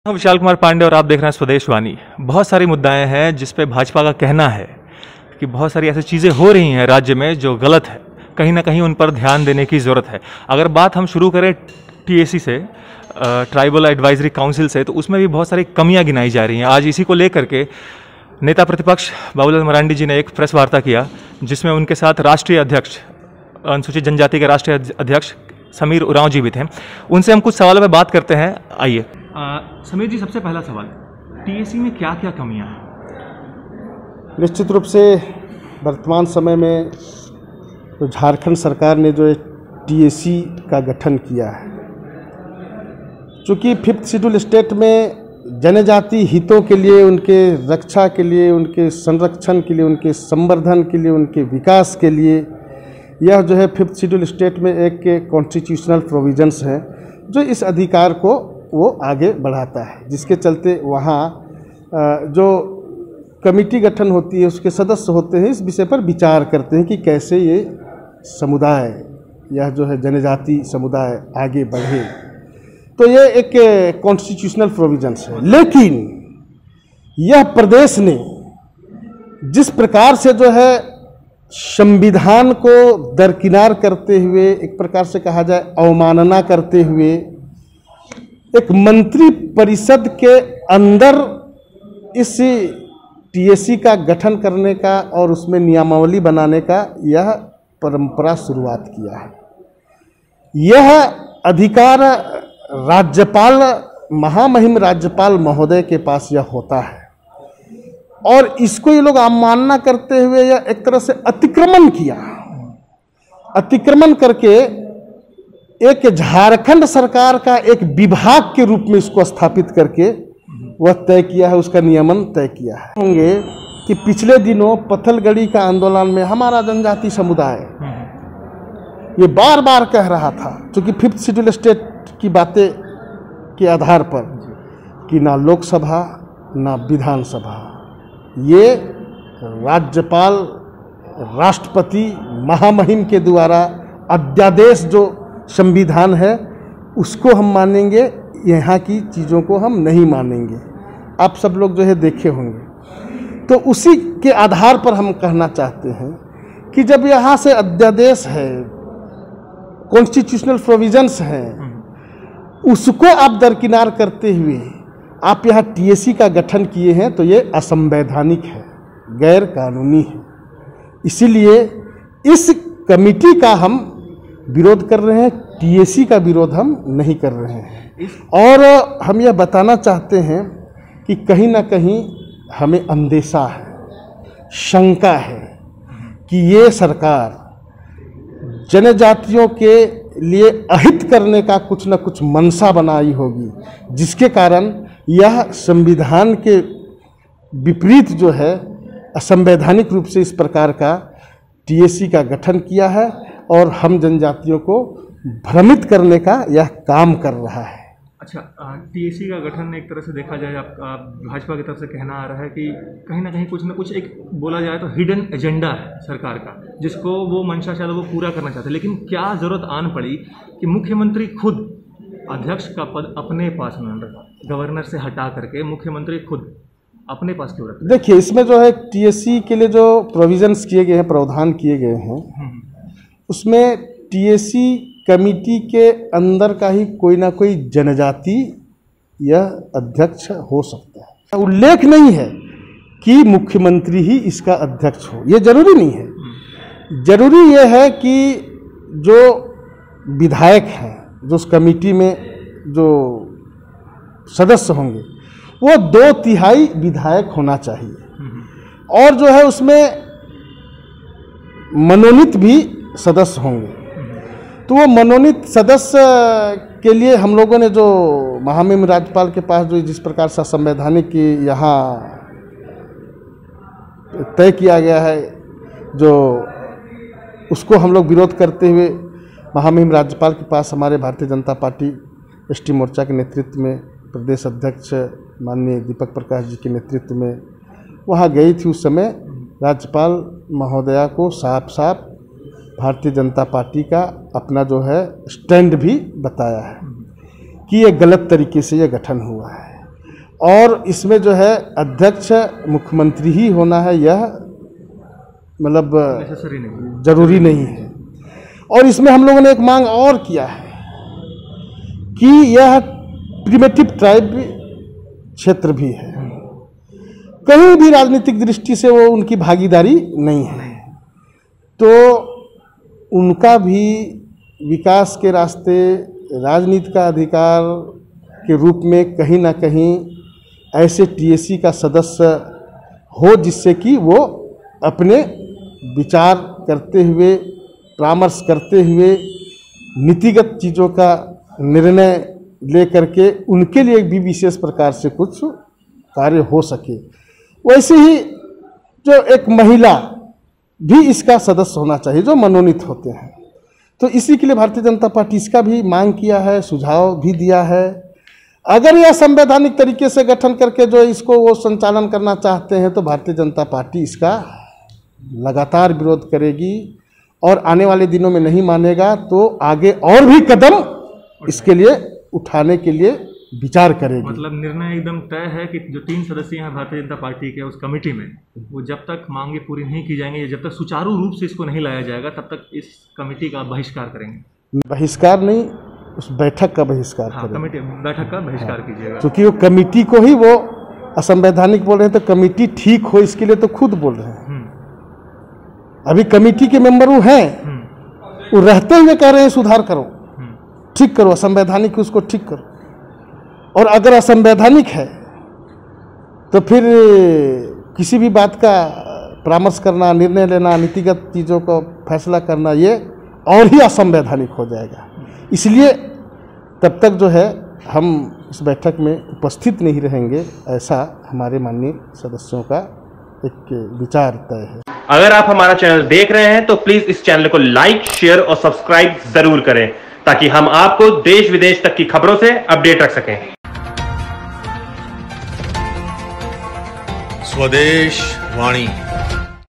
विशाल कुमार पांडे और आप देख रहे हैं स्वदेशवाणी। बहुत सारी मुद्दाएं हैं जिस पे भाजपा का कहना है कि बहुत सारी ऐसी चीज़ें हो रही हैं राज्य में जो गलत है, कहीं ना कहीं उन पर ध्यान देने की ज़रूरत है। अगर बात हम शुरू करें टीएसी से, ट्राइबल एडवाइजरी काउंसिल से, तो उसमें भी बहुत सारी कमियां गिनाई जा रही हैं। आज इसी को लेकर के नेता प्रतिपक्ष बाबूलाल मरांडी जी ने एक प्रेस वार्ता किया जिसमें उनके साथ राष्ट्रीय अध्यक्ष, अनुसूचित जनजाति के राष्ट्रीय अध्यक्ष समीर उरांव जी भी थे। उनसे हम कुछ सवालों पर बात करते हैं। आइए समीर जी, सबसे पहला सवाल, टीएसी में क्या क्या कमियां हैं? निश्चित रूप से वर्तमान समय में जो झारखंड सरकार ने जो टीएसी का गठन किया है, चूँकि 5th शेड्यूल स्टेट में जनजाति हितों के लिए, उनके रक्षा के लिए, उनके संरक्षण के लिए, उनके संवर्धन के लिए, उनके विकास के लिए यह जो है 5th शेड्यूल स्टेट में एक कॉन्स्टिट्यूशनल प्रोविजंस है जो इस अधिकार को वो आगे बढ़ाता है, जिसके चलते वहाँ जो कमेटी गठन होती है उसके सदस्य होते हैं, इस विषय पर विचार करते हैं कि कैसे ये समुदाय, यह जो है जनजाति समुदाय आगे बढ़े। तो ये एक कॉन्स्टिट्यूशनल प्रोविजंस है। लेकिन यह प्रदेश ने जिस प्रकार से जो है संविधान को दरकिनार करते हुए, एक प्रकार से कहा जाए अवमानना करते हुए, एक मंत्री परिषद के अंदर इस टीएसी का गठन करने का और उसमें नियमावली बनाने का यह परंपरा शुरुआत किया है। यह अधिकार राज्यपाल, महामहिम राज्यपाल महोदय के पास यह होता है और इसको ये लोग अवमानना करते हुए यह एक तरह से अतिक्रमण किया। अतिक्रमण करके एक झारखंड सरकार का एक विभाग के रूप में इसको स्थापित करके वह तय किया है, उसका नियमन तय किया है। होंगे कि पिछले दिनों पत्थलगड़ी का आंदोलन में हमारा जनजाति समुदाय ये बार बार कह रहा था, क्योंकि 5th शेड्यूल स्टेट की बातें के आधार पर, कि ना लोकसभा ना विधानसभा, ये राज्यपाल, राष्ट्रपति, महामहिम के द्वारा अध्यादेश जो संविधान है उसको हम मानेंगे, यहाँ की चीज़ों को हम नहीं मानेंगे। आप सब लोग जो है देखे होंगे। तो उसी के आधार पर हम कहना चाहते हैं कि जब यहाँ से अध्यादेश है, कॉन्स्टिट्यूशनल प्रोविजंस हैं, उसको आप दरकिनार करते हुए आप यहाँ टीएसी का गठन किए हैं, तो ये असंवैधानिक है, गैर कानूनी है। इसीलिए इस कमेटी का हम विरोध कर रहे हैं, टीएसी का विरोध हम नहीं कर रहे हैं। और हम यह बताना चाहते हैं कि कहीं ना कहीं हमें अंदेशा है, शंका है कि ये सरकार जनजातियों के लिए अहित करने का कुछ न कुछ मंशा बनाई होगी, जिसके कारण यह संविधान के विपरीत जो है असंवैधानिक रूप से इस प्रकार का टीएसी का गठन किया है और हम जनजातियों को भ्रमित करने का यह काम कर रहा है। अच्छा, टीएसी का गठन एक तरह से देखा जाए, आपका भाजपा की तरफ से कहना आ रहा है कि कहीं ना कुछ एक बोला जाए तो हिडन एजेंडा है सरकार का, जिसको वो मंशा शायद वो पूरा करना चाहते हैं। लेकिन क्या जरूरत आन पड़ी कि मुख्यमंत्री खुद अध्यक्ष का पद अपने पास न रखा, गवर्नर से हटा करके मुख्यमंत्री खुद अपने पास क्यों रखा? देखिए, इसमें जो है टीएसी के लिए जो प्रोविजंस किए गए हैं, प्रावधान किए गए हैं, उसमें टीएसी कमेटी के अंदर का ही कोई ना कोई जनजाति यह अध्यक्ष हो सकता है। उल्लेख नहीं है कि मुख्यमंत्री ही इसका अध्यक्ष हो, ये जरूरी नहीं है। जरूरी यह है कि जो विधायक हैं, जो उस कमेटी में जो सदस्य होंगे, वो 2/3 विधायक होना चाहिए और जो है उसमें मनोनीत भी सदस्य होंगे। तो वो मनोनीत सदस्य के लिए हम लोगों ने जो महामहिम राज्यपाल के पास जो जिस प्रकार से संवैधानिक यहाँ तय किया गया है, जो उसको हम लोग विरोध करते हुए महामहिम राज्यपाल के पास हमारे भारतीय जनता पार्टी एसटी मोर्चा के नेतृत्व में प्रदेश अध्यक्ष माननीय दीपक प्रकाश जी के नेतृत्व में वहाँ गई थी। उस समय राज्यपाल महोदया को साफ साफ भारतीय जनता पार्टी का अपना जो है स्टैंड भी बताया है कि ये गलत तरीके से ये गठन हुआ है। और इसमें जो है अध्यक्ष मुख्यमंत्री ही होना है, यह मतलब जरूरी नहीं है। और इसमें हम लोगों ने एक मांग और किया है कि यह प्रिमिटिव ट्राइब क्षेत्र भी है, कहीं भी राजनीतिक दृष्टि से वो उनकी भागीदारी नहीं है, तो उनका भी विकास के रास्ते राजनीति का अधिकार के रूप में कहीं ना कहीं ऐसे टीएसी का सदस्य हो जिससे कि वो अपने विचार करते हुए, परामर्श करते हुए नीतिगत चीज़ों का निर्णय ले करके उनके लिए भी विशेष प्रकार से कुछ कार्य हो सके। वैसे ही जो एक महिला भी इसका सदस्य होना चाहिए जो मनोनीत होते हैं, तो इसी के लिए भारतीय जनता पार्टी इसका भी मांग किया है, सुझाव भी दिया है। अगर यह संवैधानिक तरीके से गठन करके जो इसको वो संचालन करना चाहते हैं तो भारतीय जनता पार्टी इसका लगातार विरोध करेगी और आने वाले दिनों में नहीं मानेगा तो आगे और भी कदम इसके लिए उठाने के लिए विचार करेगी। मतलब निर्णय एकदम तय है कि जो 3 सदस्य हैं भारतीय जनता पार्टी के उस कमेटी में, वो जब तक मांगे पूरी नहीं की जाएंगी, जब तक सुचारू रूप से इसको नहीं लाया जाएगा, तब तक इस कमेटी का बहिष्कार करेंगे। बहिष्कार नहीं, उस बैठक का बहिष्कार करेंगे। कमेटी बैठक का बहिष्कार कीजिएगा, क्योंकि वो कमेटी को ही वो असंवैधानिक बोल रहे हैं, तो कमेटी ठीक हो इसके लिए तो खुद बोल रहे हैं। अभी कमेटी के मेंबर वो हैं, वो रहते हुए कह रहे हैं सुधार करो, ठीक करो, असंवैधानिक है उसको ठीक करो। और अगर असंवैधानिक है तो फिर किसी भी बात का परामर्श करना, निर्णय लेना, नीतिगत चीज़ों को फैसला करना, ये और ही असंवैधानिक हो जाएगा। इसलिए तब तक जो है हम इस बैठक में उपस्थित नहीं रहेंगे, ऐसा हमारे माननीय सदस्यों का एक विचार तय है। अगर आप हमारा चैनल देख रहे हैं तो प्लीज इस चैनल को लाइक, शेयर और सब्सक्राइब जरूर करें ताकि हम आपको देश विदेश तक की खबरों से अपडेट रख सकें। स्वदेश वाणी।